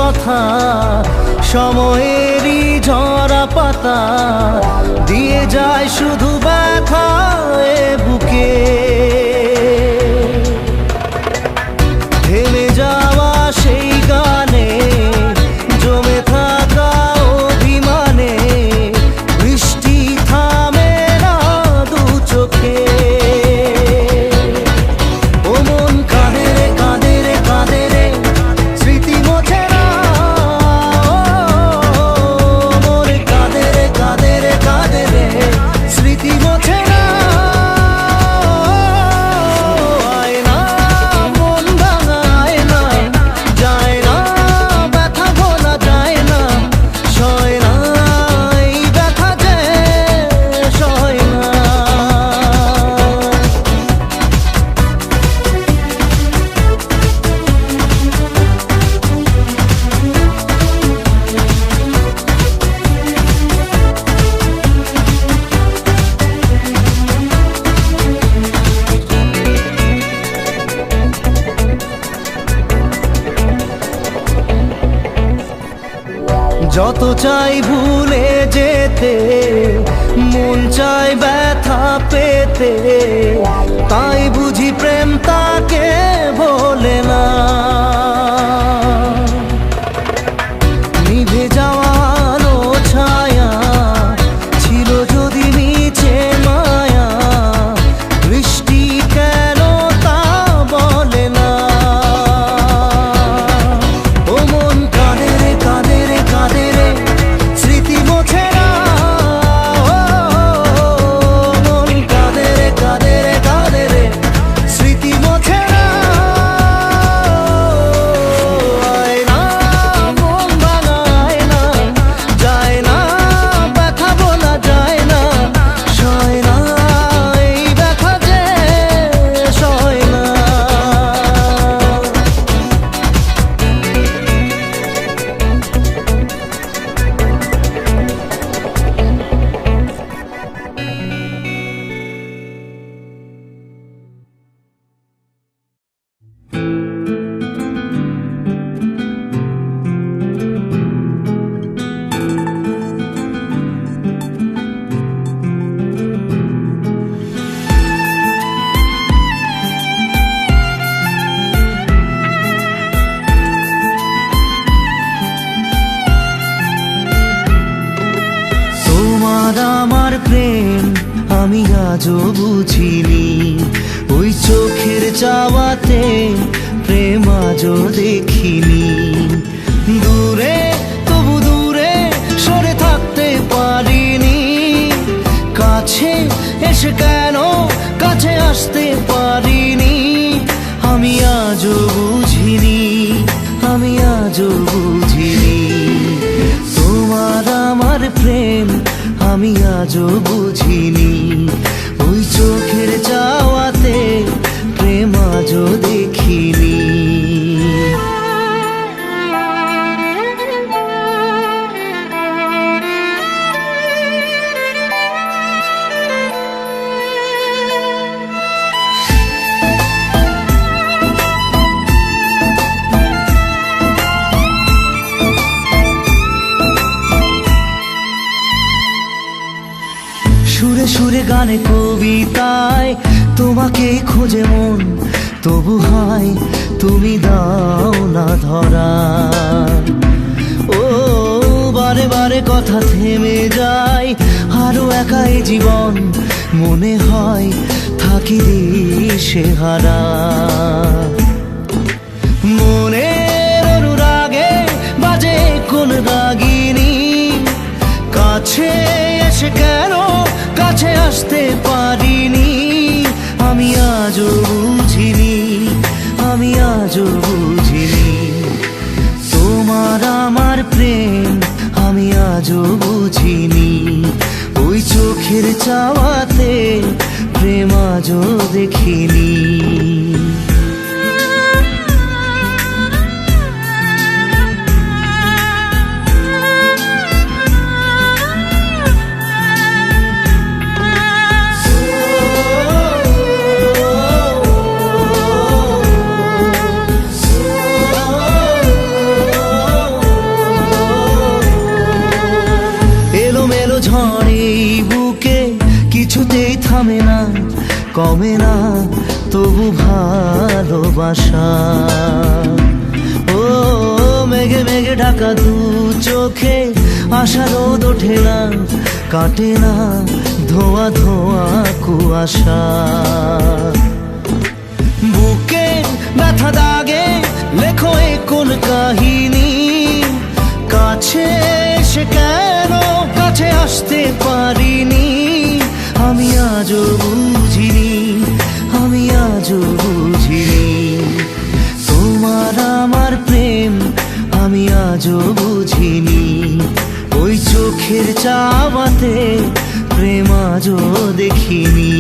কথা, সময়েরই ঝরা পাতা দিয়ে যায় শুধু ব্যথা এ বুকে। থেমে যাওয়া সেই গানে জমে থাকা অভিমানে বৃষ্টি থামে না দু চোখে। ও মন কাঁদে রে কাঁদে রে কাঁদে রে, স্মৃতি মোছে না। মন কাঁদে রে কাঁদে রে কাঁদে রে, স্মৃতি মোছে না। আয় না মন ভাঙায় না, যায় না ব্যথা ভোলা যায় না, সয় না এই ব্যথা যে সয় না। যত চাই ভুলে যেতে, মন চায় ব্যথা পেতে, তাই বুঝি প্রেম তাকে ভোলে না। নিভে যাওয়া আলো ছায়া ছিল যদি নিচে মায়া, বৃষ্টি কেন তা বলে না। ও মন কাঁদে রে কাঁদে রে কাঁদে রে, স্মৃতি মোছে না। মন কাঁদে রে কাঁদে রে কাঁদে রে, স্মৃতি মোছে না। আয় না মন ভাঙায় না, যায় না ব্যথা বলা যায় না, সয় না এই ব্যথা যে সয় না। তোমার আমার প্রেম আমি আজও বুঝিনি, ওই চোখের চাওয়াতে প্রেম আজও দেখিনি। দূরে তবু দূরে সরে থাকতে পারিনি, কাছে এসে কেন কাছে আসতে পারিনি। আমি আজও বুঝিনি, আমি আজও বুঝিনি। তোমার আমার প্রেম আমি আজও বুঝিনি, ওই চোখের চাওয়াতে প্রেম আজও দেখিনি। সুরে সুরে গানে কবিতায় তোমাকে খোঁজে মন, তবু হায় তুমি দাও না ধরা। ও বারে বারে কথা থেমে যায়, আরো একাই জীবন মনে হয় থাকি দিশে হারা। মনের অনুরাগে বাজে কোন রাগিনী, কাছে এসে কেন কাছে আসতে পারিনি। আমি আজও বুঝিনি, আমি আজও বুঝিনি। তোমার আমার প্রেম আমি আজও বুঝিনি, ওই চোখের চাওয়াতে প্রেম আজও দেখিনি। ঝড়ে এই বুকে কিছুতেই থামে না, কমে না তবু ভালোবাসা। ও মেঘে মেঘে ঢাকা দু চোখে আশা রোদ ওঠে না, কাটে না ধোয়া ধোয়া কুয়াশা। বুকে ব্যথা দাগে লেখো এ কোন কাহিনী, কাছে এসে কেন কাছে আসতে পারিনি। আমি আজও বুঝিনি, আমি আজও বুঝিনি তোমার আমার প্রেম, আমি আজও বুঝিনি। ওই চোখের চাওয়াতে প্রেম আজও দেখিনি।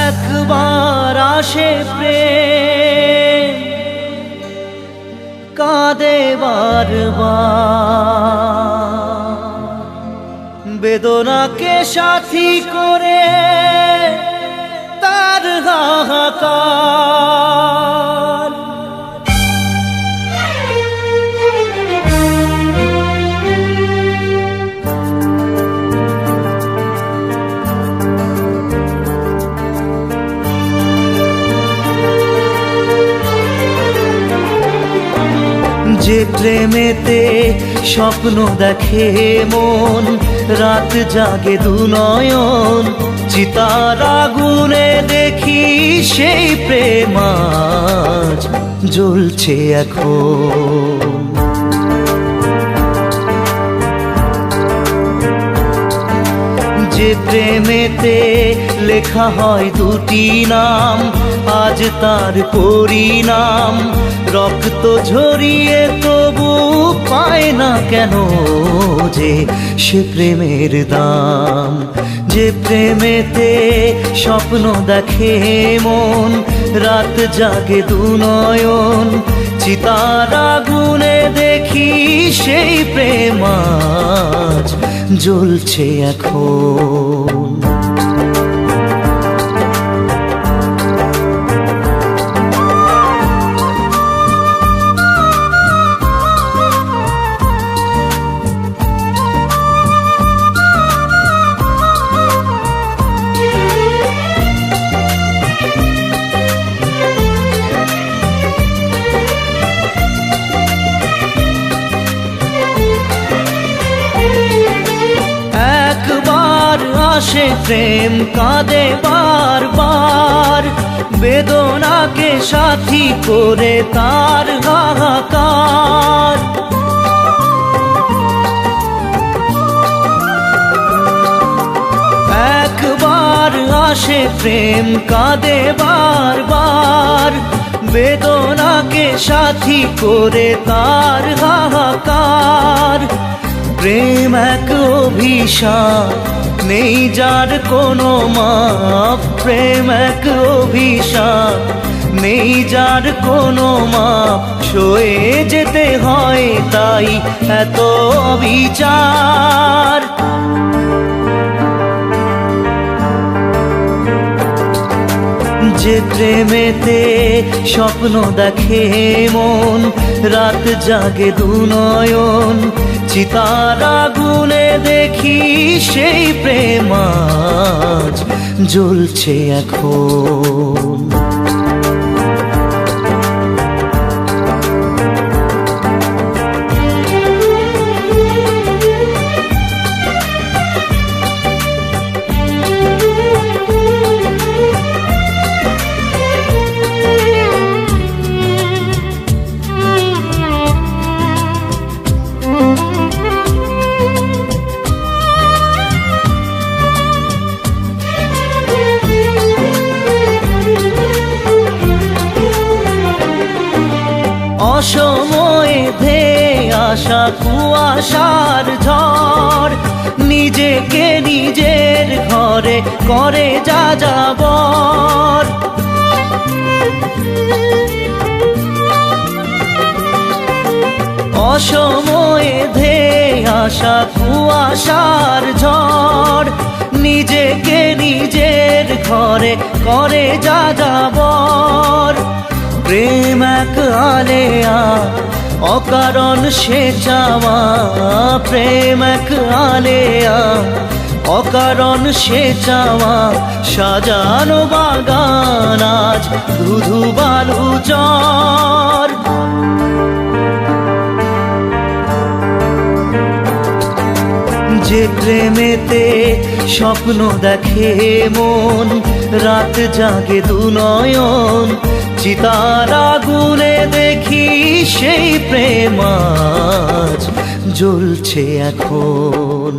একবার আসে প্রেম, কাঁদে বারবার, বেদনাকে সাথী করে তার হাহাকার। যে প্রেমেতে স্বপ্ন দেখে মন, রাত জাগে দু নয়ন, চিতার আগুনে দেখি সেই প্রেম আজ জ্বলছে এখন। যে প্রেমেতে লেখা হয় দুটি নাম, আজ তার পরিণাম রক্ত ঝরিয়ে তবু পায় না কেন যে সে প্রেমের দাম। যে প্রেমেতে স্বপ্ন দেখে মন, রাত জাগে দু নয়ন, চিতার আগুনে দেখি সেই প্রেম আজ জ্বলছে এখন। আসে প্রেম কাঁদে বারবার, বেদনাকে সাথী করে তার হাহাকার। একবার আসে প্রেম কাঁদে বারবার, বেদনাকে সাথী করে তার হাহাকার। প্রেম এক অভিশাপ, নেই যার কোনো মাপ। প্রেম এক অভিশাপ, নেই যার কোনো মাপ। সয়ে যেতে হয় তাই এত বিচার। যে প্রেমেতে স্বপ্ন দেখে মন, রাত জাগে দু নয়ন, চিতার আগুনে দেখি সেই প্রেম আজ জ্বলছে এখন। অসময়ে ধেয়ে আসা কুয়াশার ঝড়, নিজেকে নিজের ঘরে করে যাযাবর। অসময়ে ধেয়ে আসা কুয়াশার ঝড়, নিজেকে নিজের ঘরে করে যাযাবর। প্রেম এক আলেয়া, অকারণ সে চাওয়া, প্রেম এক আলেয়া, অকারণ সে চাওয়া। সাজানো বাগান আজ ধুধু বালু চর। যে প্রেমেতে স্বপ্ন দেখে মন, রাত জাগে দু নয়ন, চিতার আগুনে দেখি সেই প্রেম আজ জ্বলছে এখন।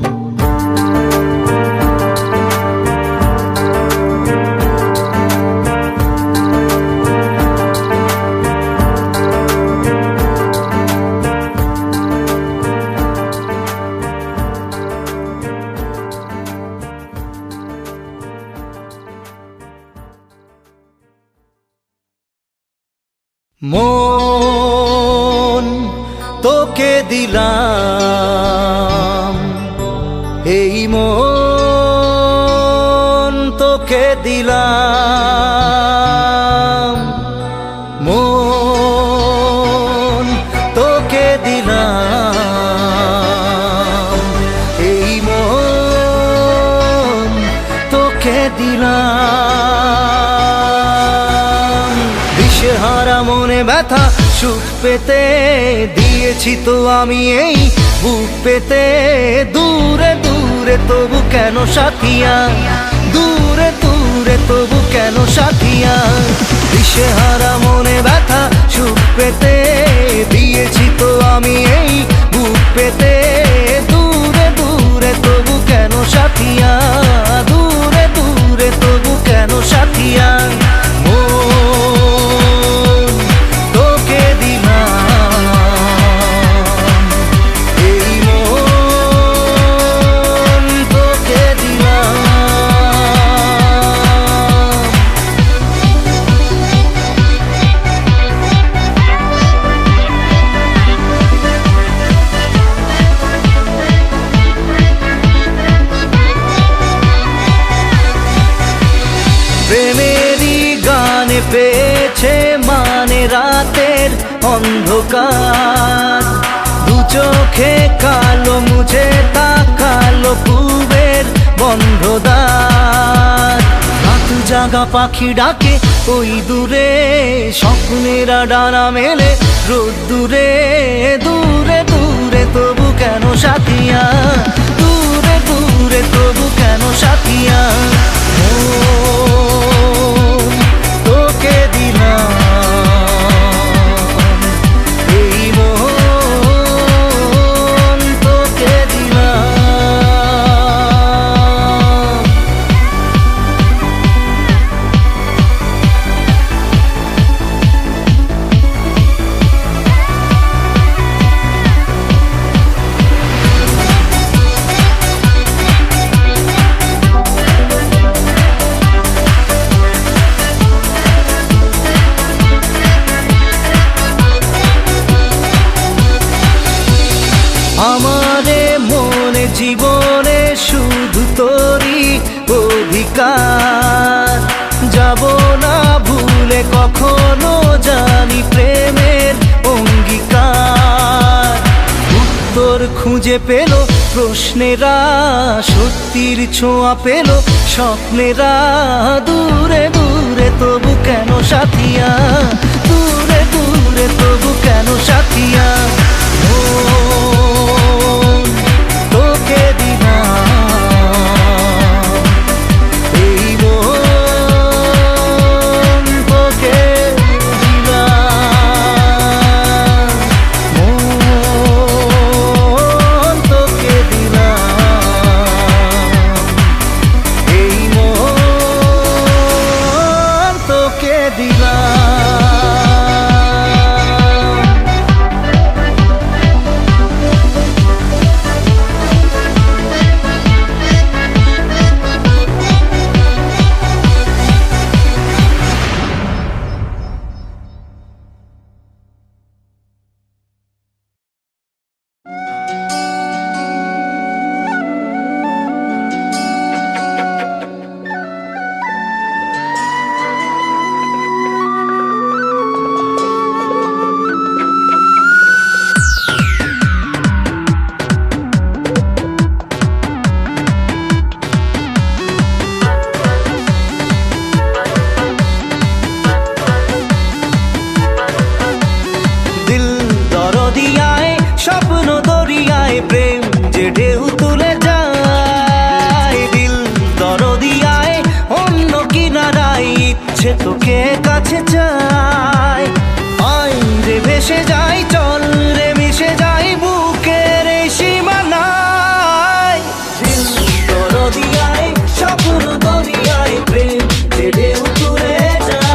মন তোকে দিলাম, এই মন তোকে দিলাম, মন তোকে দিলাম, এই মন তোকে দিলাম। দিশেহারা মনে ব্যথা সুখ পেতে দিয়েছি তো আমি এই বুক পেতে। দূরে দূরে তবু কেন সাথিয়া, দূরে দূরে তবু কেন সাথিয়া। দিশেহারা মনে ব্যথা সুখ পেতে দিয়েছি তো আমি এই বুক পেতে। দূরে দূরে তবু কেন সাথিয়া, দূরে দূরে তবু কেন সাথিয়া। প্রেমেরই গানে পেয়েছে মানে রাতের অন্ধকার। দু চোখে কালো মুছে তাকালো পূবের বন্ধ দ্বার। রাত জাগা পাখি ডাকে ওই দূরে, স্বপ্নেরা ডানা মেলে রোদ দূরে। দূরে দূরে তবু কেন সাথিয়া, দূরে দূরে তবু কেন সাথিয়া। তোকে দিলাম, এই মন তোকে দিলাম। আমারে মনে জীবনে শুধু তোরই অধিকার। যাব না ভুলে কখনো জানি প্রেমের অঙ্গীকার। উত্তর খুঁজে পেল প্রশ্নেরা, সত্যির ছোঁয়া পেল স্বপ্নেরা। দূরে দূরে তবু কেন সাথিয়া, দূরে দূরে তবু কেন সাথিয়া। তোকে দিলাম, এই মন তোকে দিলাম, মন তোকে দিলাম, এই মন তোকে দিলাম। তোকে কাছে চাই। আয় রে ভেসে যাই, চল রে মিশে যাই বুকের এই সীমানায়। দিল দরদিয়ায়, স্বপ্ন দরিয়ায়, প্রেম যে ঢেউ তুলে যায়।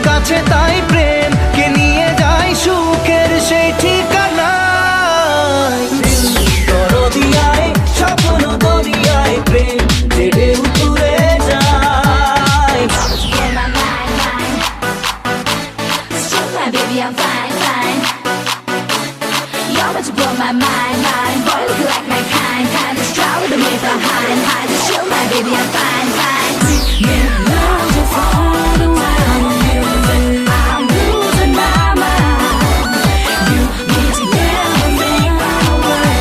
কাছে তাই প্রেম কে নিয়ে যাই সুখের সেই ঠিকানায়। দরদিয়ায়, স্বপ্ন দরিয়ায়, প্রেম যে ঢেউ তুলে যায়। Baby, I'm fine, fine. You're about to blow my mind, mind. Boy, look like my kind, kind. Just try with me behind, hide. Just chill, my baby, I'm fine, fine. You know you're far away. I'm losing my mind. You need to never make my way.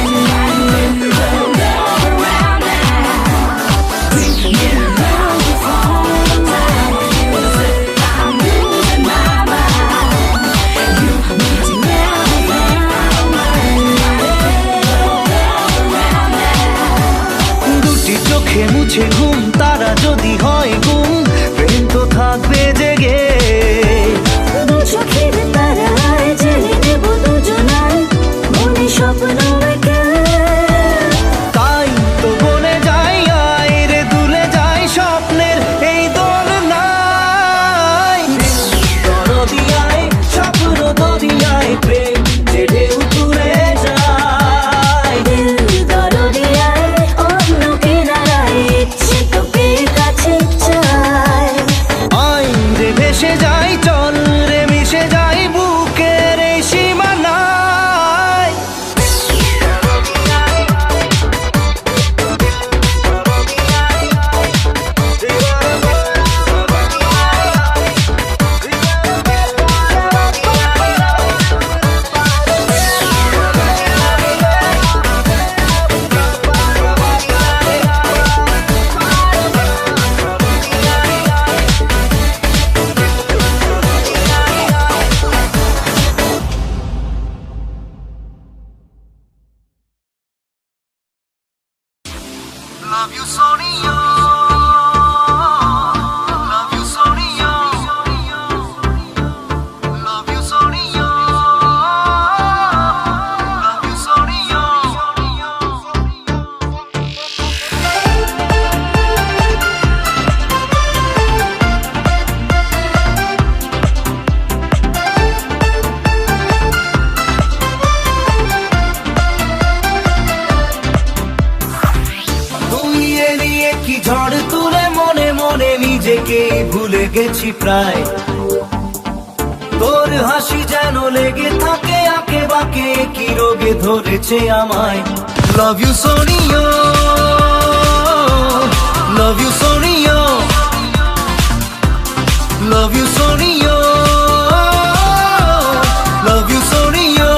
Don't go around now. You know you're far away. I'm losing my mind. You need to never make my way. Don't go around now. দুটি চোখে মুছে ঘুম, তারা যদি হয় গুম, প্রেম তো থাকবে জেগে। দু চোখের তারায় জেলে নেব দুজনায়, মনে স্বপ্ন এঁকে। তাই তো বলে যাই, আয় রে দুলে যাই স্বপ্নের এই দোলনায়। দরদিয়ায়, স্বপ্ন দরিয়ায়, প্রেম যে ঢেউ তুলে যায়। দিল দরদিয়ায়, অন্য কিনারায়, ইচ্ছে তোকে কাছে চায়। আয় রে ভেসে যাই, চল রে মিশে যাই বুকের এই সীমানায়। Love you, Sonia. Love you, Sonia. Love you, Sonia. Love you, Sonia. তুই এড়িয়ে কি ঝড় তুলে মনে মনে নিজেকে ভুলে গেছি প্রায়। তোর হাসি যেন লেগে থাকে আঁকে বাঁকে, কি রোগে ধরেছে আমায়। Love you Sonia, love you Sonia, love you Sonia, love you Sonia.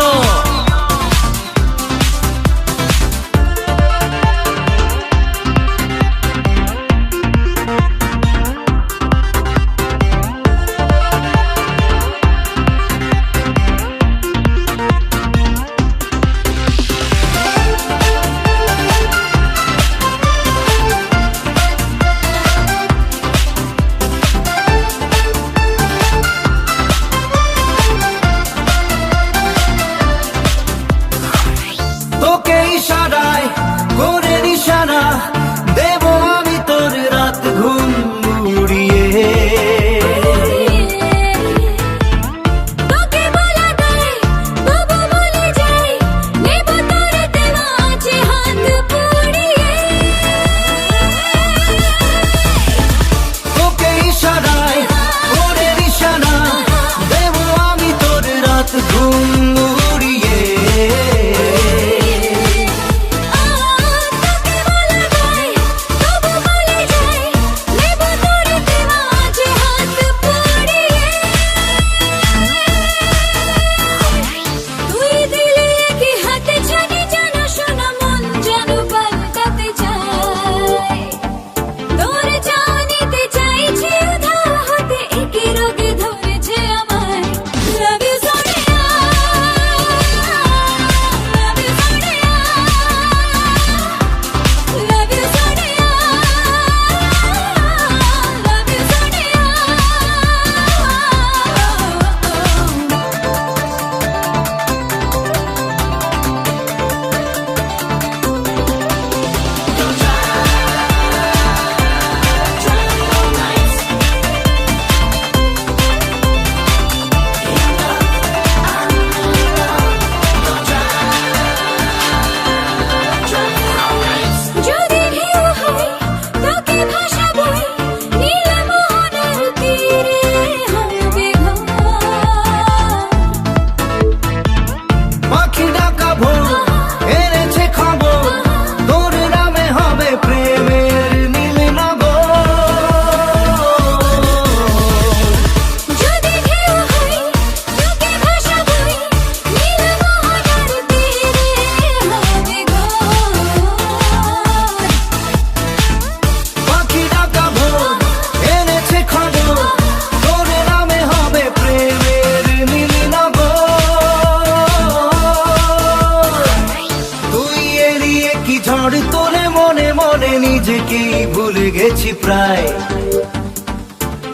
ঝড় তোলে মনে মনে, নিজেকেই ভুলে গেছি প্রায়।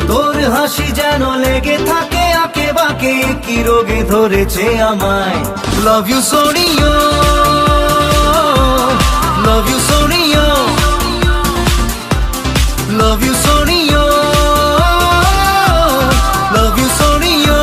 তোর হাসি যেন লেগে থাকে আঁকে বাঁকে, কি রোগে ধরেছে আমায়। Love you Sonia, love you Sonia, love you Sonia, love you Sonia.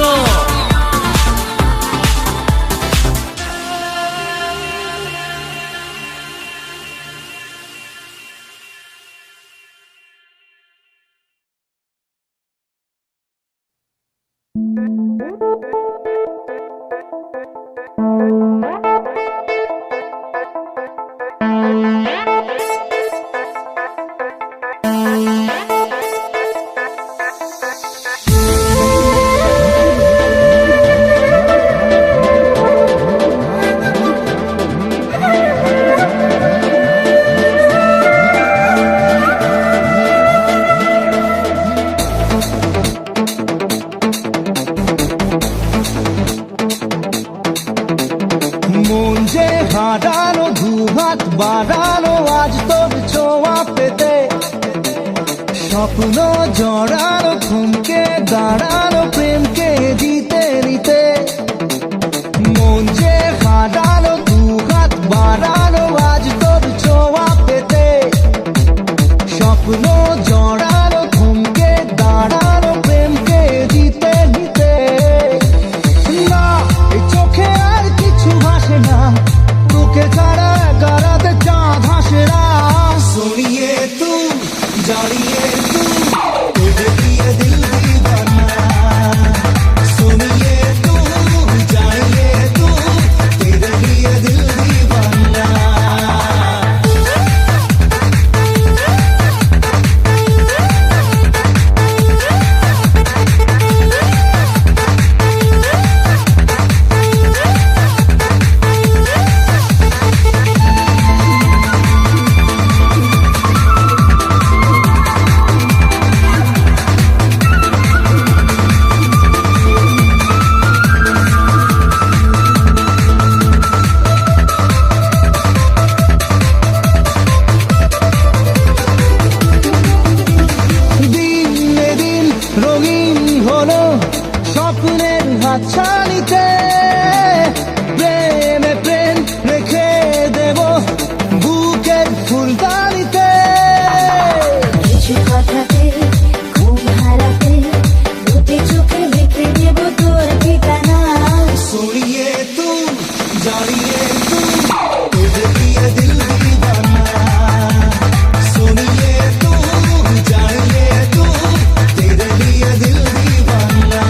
মন যে হারানো, দুহাত বাড়ানো আজ তোর ছোঁয়া পেতে। স্বপ্ন জড়ানো, থমকে দাঁড়ানো প্রেমকে জিতে নিতে। মন যে হারানো, দুহাত বাড়ানো আজ তোর ছোঁয়া পেতে। স্বপ্ন জড়ানো, থমকে দাঁড়ানো প্রেমকে জিতে নিতে। না, এই চোখে আর কিছু ভাসে না, তোকে ছাড়া গারাতে চাঁদ হাসে না। सोनिए तू, जानिए तू, तुझे दिए दिल दीवाना। सोनिए तू, जानिए तू, तेरे लिए दिल दीवाना। রঙিন হলো স্বপ্নের হাতছানিতে। প্রেমে প্রেম রেখে দেব বুকের ফুলদানিতে। কিছু কথাতে ঘুম হারাতে, দুটি চোখে লিখে দেব তোর ঠিকানা। सोनिए तू, जानिए तू, तुझे दिए दिल दीवाना। सोनिए तू, जानिए तू, तेरे लिए दिल दीवाना।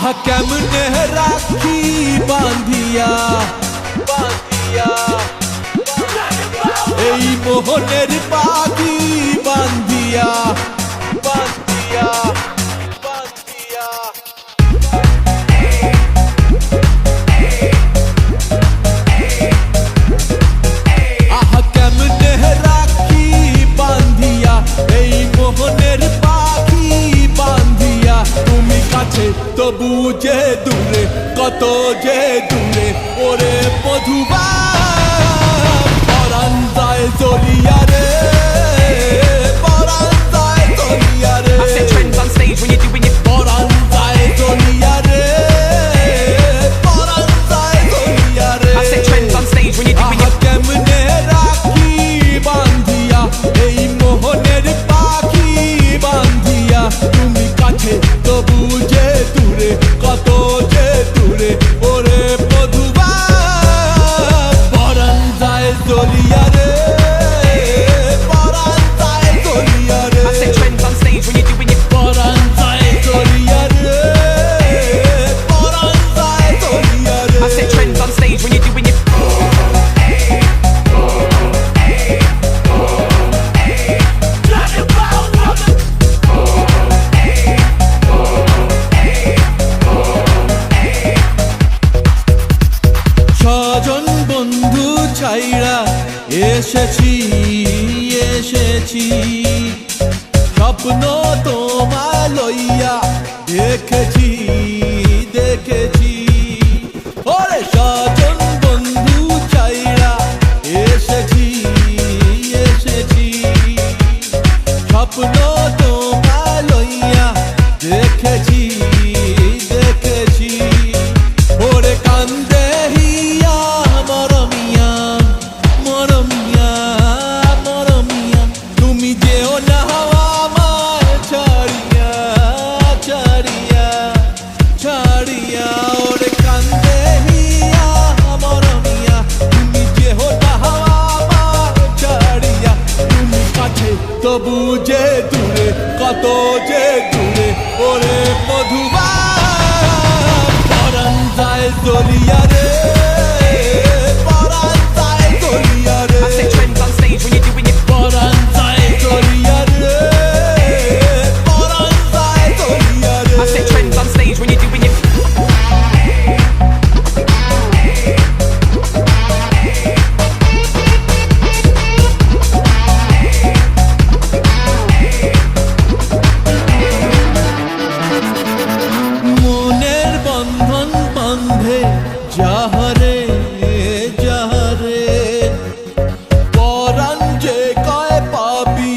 আহা কেমনে রাখি বাঁধিয়া বাঁধিয়া এই মোহনের পাখি বাঁধিয়া বাঁধিয়া বাঁধিয়া আহা কেমনে রাখি বাঁধিয়া এই মোহনের পাখি বাঁধিয়া তুমি কাছে তবু যে দূরে কত যে দূরে ওরে মধুবা পরাণ যায় জ্বলিয়া রে পরাণ যায় জ্বলিয়া রে I set trends on stage when you're doing it. পরাণ যায় জ্বলিয়া রে পরাণ যায় জ্বলিয়া রে I set trends on stage when you're doing আহা it. কেমনে রাখি বাঁধিয়া এই মোহনের পাখি বাঁধিয়া তুমি কাছে তবু যে দূরে কত যে দূরে ওরে মধুবা পরাণ যায় জ্বলিয়া রে পরাণ যায় জ্বলিয়া রে I set trends on stage when you're doing it. পরাণ যায় জ্বলিয়া রে পরাণ যায় জ্বলিয়া রে I set trends on stage when you're doing it. স্বজন বন্ধু ছাইরা এসেছি এসেছি স্বপ্ন তোমায় লইয়া দেখেছি দেখেছি ওরে স্বজন বন্ধু ছাইরা এসেছি এসেছি স্বপ্ন তোমায় লইয়া দেখেছি দেখেছি ওরে কান্দে হিয়া মরমিয়া মরমিয়া মরমিয়া তুমি যেও না আমার ছাড়িয়া ছাড়িয়া ছাড়িয়া ওরে কান্দে হিয়া মরমিয়া তুমি যেও না আমার ছাড়িয়া তুমি কাছে তবু যে দূরে কত যে দূরে ওরে মধুবা পরাণ যায় জ্বলিয়া রে পরাণ যায় জ্বলিয়া রে I set trends on stage when you're doing it. পরাণ যায় জ্বলিয়া রে পরাণ যায় জ্বলিয়া রে I set trends on stage when you're doing it. মনের বন্ধন বন্ধে যাহারে যাহারে পরাণ যে কয় পাবি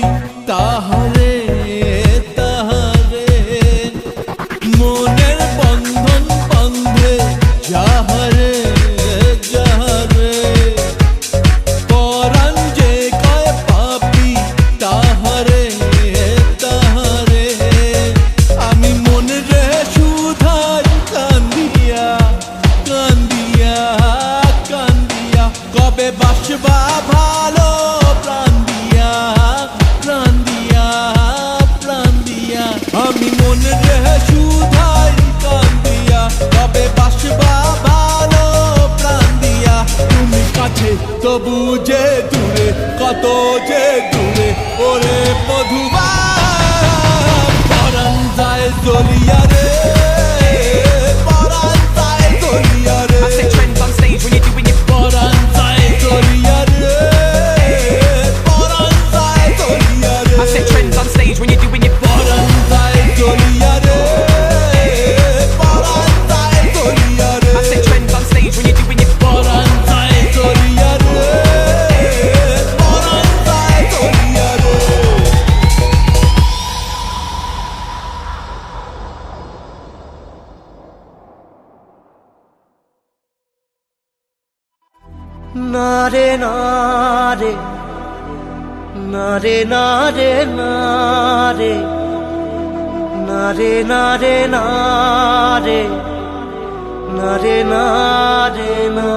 তাহারে তাহারে মনের বন্ধন বন্ধে যাহারে যাহারে পরাণ যে কয় পাবি তাহারে তাহারে আমি মনে রে সুধাই কান্দিয়া কান্দিয়া কান্দিয়া কবে বাসবা ভালো প্রাণ দিয়া প্রাণ দিয়া প্রাণ দিয়া আমি মনে রে সুধাই কান্দিয়া কবে বাসবা ভালো প্রাণ দিয়া তুমি কাছে তবু যে দূরে কত যে দূরে ওরে মধুবা পরাণ যায় জ্বলিয়া রে পরাণ যায় জ্বলিয়া রে I set trends on stage when you're doing it. পরাণ যায় জ্বলিয়া রে পরাণ যায় জ্বলিয়া রে I set trends on stage when you're doing it. পরাণ যায় জ্বলিয়া রে পরাণ যায় জ্বলিয়া রে I set trends on stage when you're doing it. পরাণ যায় জ্বলিয়া রে পরাণ যায় জ্বলিয়া রে না রে না রে না রে না রে না রে না রে না রে না রে না রে না রে না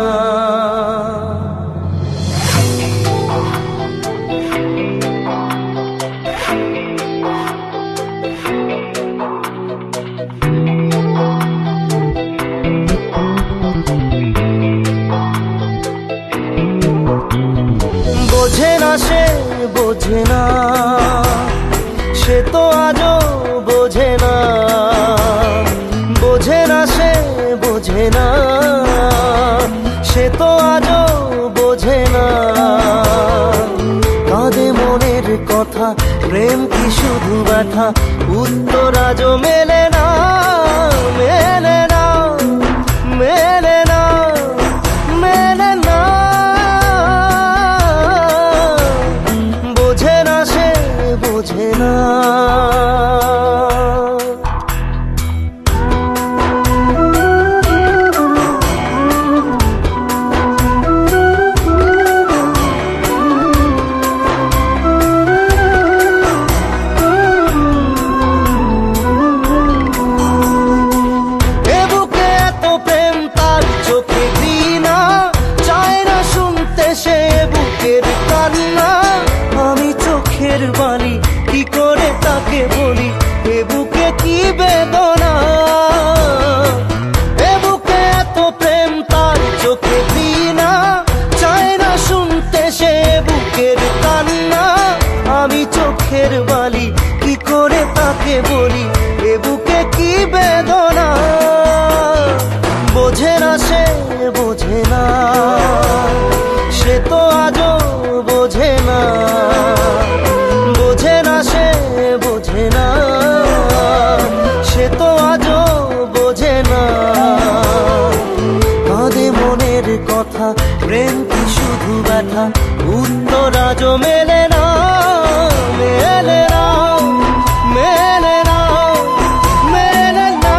বোঝে না, সে তো আজও বোঝে না, বোঝে না সে বোঝে না, সে তো আজও বোঝে না। কাঁদে মনের কথা, প্রেম কি শুধু ব্যথা, উত্তর আজও মেলে না, মেলে না, মেলে না, মেলে না। বোঝে না সে বোঝে না। বাণী কি করে তাকে বলি, এ বুকে কি বেদনা, এ বুকে এত প্রেম তার চোখে দিনা, চায় না শুনতে সে বুকের কান্না। আমি চোখের বালি কি করে তাকে বলি, এ বুকে কি বেদনা। বোঝে না সে বোঝে না, সে তো আজও বোঝে না, বোঝে না সে বোঝে না, সে তো আজও বোঝে না। কাঁদে মনের কথা, প্রেম কি শুধু ব্যথা, উত্তর আজও মেলে না, মেলে না, মেলে না, মেলে না।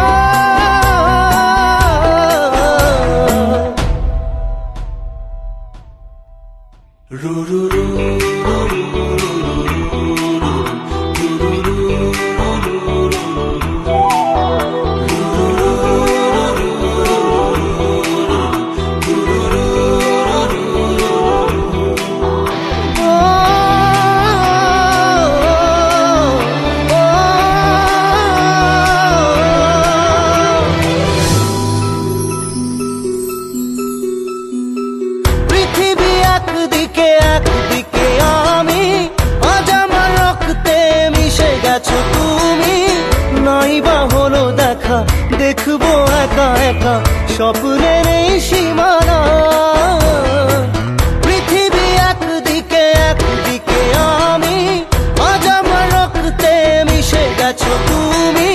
রু রু রু একদিকে একদিকে আমি, আজ আমার রক্তে মিশে গেছো তুমি। নাই বা হলো দেখা, দেখবো একা একা স্বপ্নের এই সীমানা। পৃথিবী একদিকে একদিকে আমি, আজ আমার রক্তে মিশে গেছো তুমি।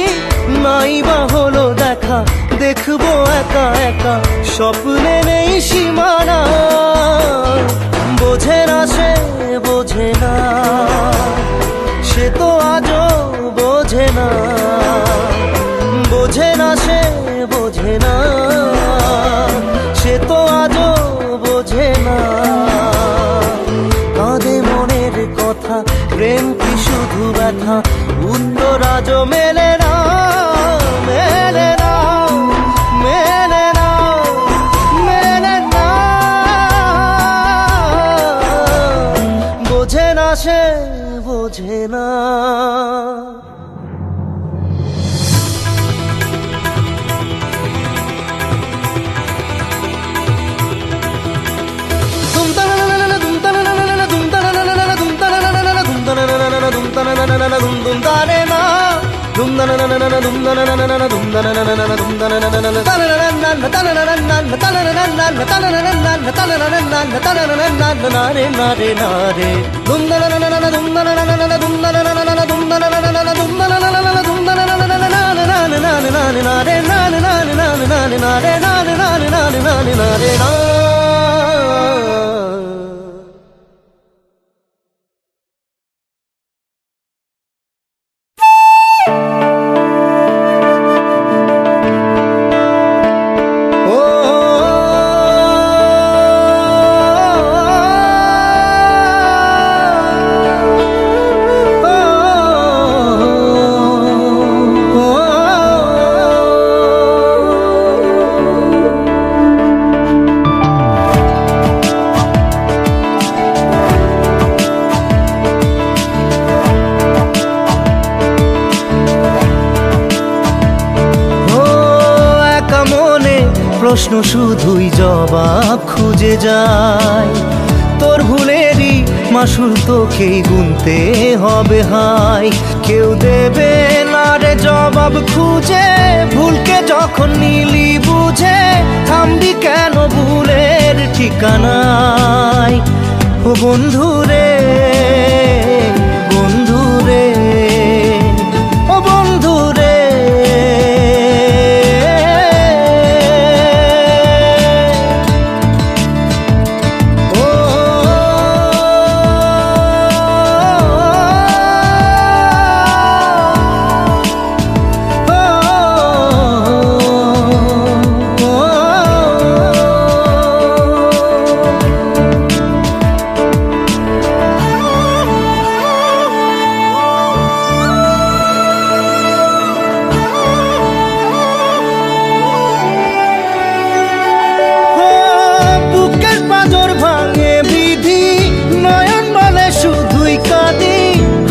নাই বা হলো দেখা, দেখবো একা একা স্বপ্নের এই সীমানা। বোঝে না সে বোঝে না, সে তো আজও বোঝে না, বোঝে না সে বোঝে না, সে তো আজও বোঝে না। কাঁদে মনের কথা, প্রেম কি শুধু ব্যথা, উত্তর আজও মেলে না, মেলে না, মেলে না, মেলে না। বোঝে না সে বোঝে না। প্রশ্ন শুধুই জবাব খুঁজে যায়, তোর ভুলেরই মাসুল তোকেই গুনতে হবে হাই। কেউ দেবে না রে জবাব খুঁজে, ভুলকে যখন নিলি বুঝে থামবি কেন ভুলের ঠিকানায়। ও বন্ধু রে, বন্ধু রে, ও বন্ধু রে।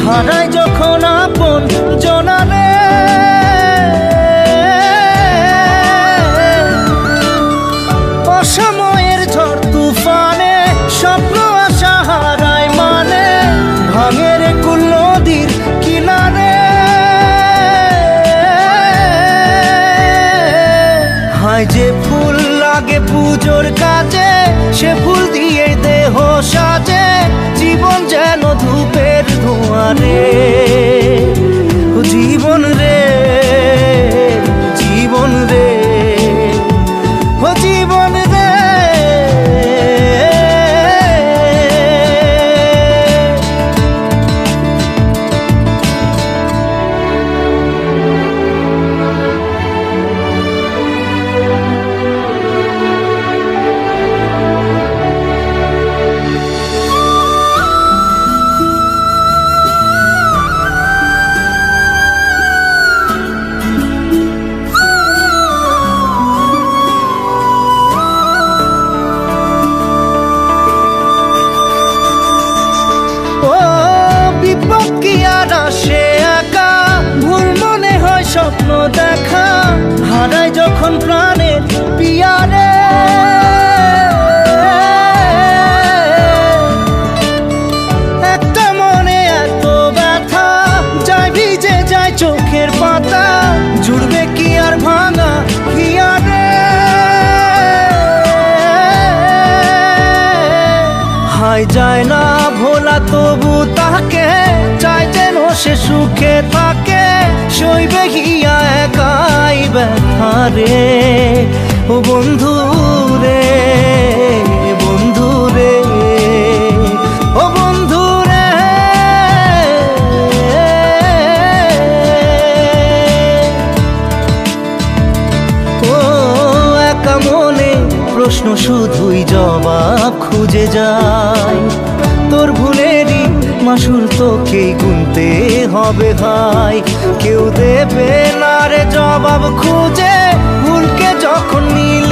হারাই যখন আপন জনারে, অসময়ের ঝড় তুফানে স্বপ্ন আশা হারায় মানে, ভাঙের কুল নদীর কিনারে। হায় যে ফুল লাগে পুজোর কাজে, সে ফুল দিয়ে দেহ সাজে, জীবন যেন ধূপের ধোঁয়ারে। ও জীবন রে, জীবন রে, ও জীবন রে। স্বপ্ন দেখা হারায় যখন প্রাণের পিয়ারে, একটা মনে এত ব্যথা যায় ভিজে যায় চোখের পাতা, জুড়বে কি আর ভাঙা হিয়ারে। হায় যায় না ভোলা তবু তাকে চাই যেন সে সুখে থাকে, সইবে হিয়া একাই ব্যথা রে। ও বন্ধু রে, বন্ধু রে, ও বন্ধু রে। ও একা মনে প্রশ্ন শুধুই জবাব খুঁজে যায়, তোর ভুলেরই মাসুল তোকেই গুনতে হবে ভাই। কেউ দেবে না রে জবাব খুঁজে, ভুলকে যখন নীল